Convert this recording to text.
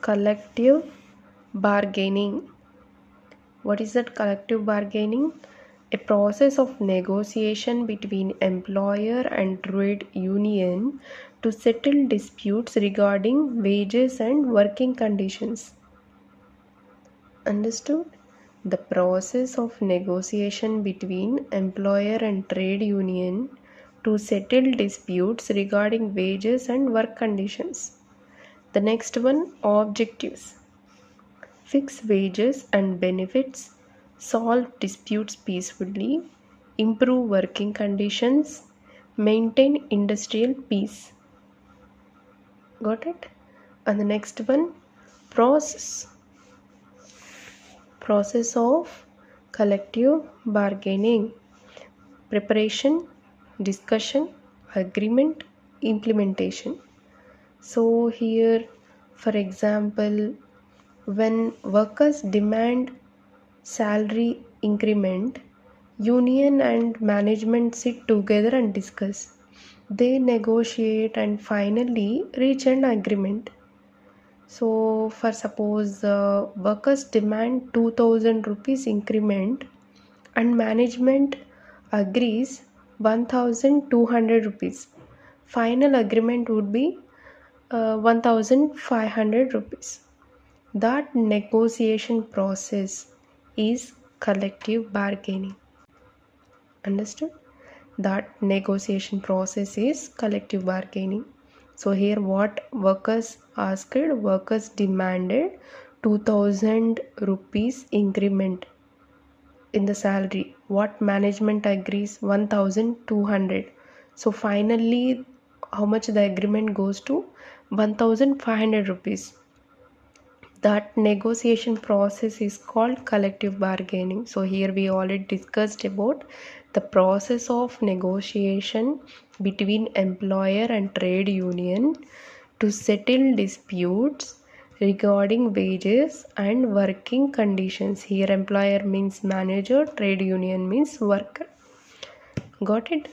collective bargaining. What is that collective bargaining? A process of negotiation between employer and trade union to settle disputes regarding wages and working conditions. Understood? The process of negotiation between employer and trade union to settle disputes regarding wages and work conditions. The next one, objectives. Fix wages and benefits, solve disputes peacefully, improve working conditions, maintain industrial peace. Got it? And the next one, process. Process of collective bargaining. Preparation, discussion, agreement, implementation. So here, for example, when workers demand salary increment, union and management sit together and discuss. They negotiate and finally reach an agreement. So for suppose workers demand 2000 rupees increment and management agrees 1200 rupees. Final agreement would be 1500 rupees. That negotiation process is collective bargaining. Understood? That negotiation process is collective bargaining. So here what workers asked, workers demanded 2000 rupees increment in the salary. What management agrees 1200. So finally how much the agreement goes to 1500 rupees. That negotiation process is called collective bargaining. So here we already discussed about the process of negotiation between employer and trade union to settle disputes regarding wages and working conditions. Here employer means manager, trade union means worker. Got it?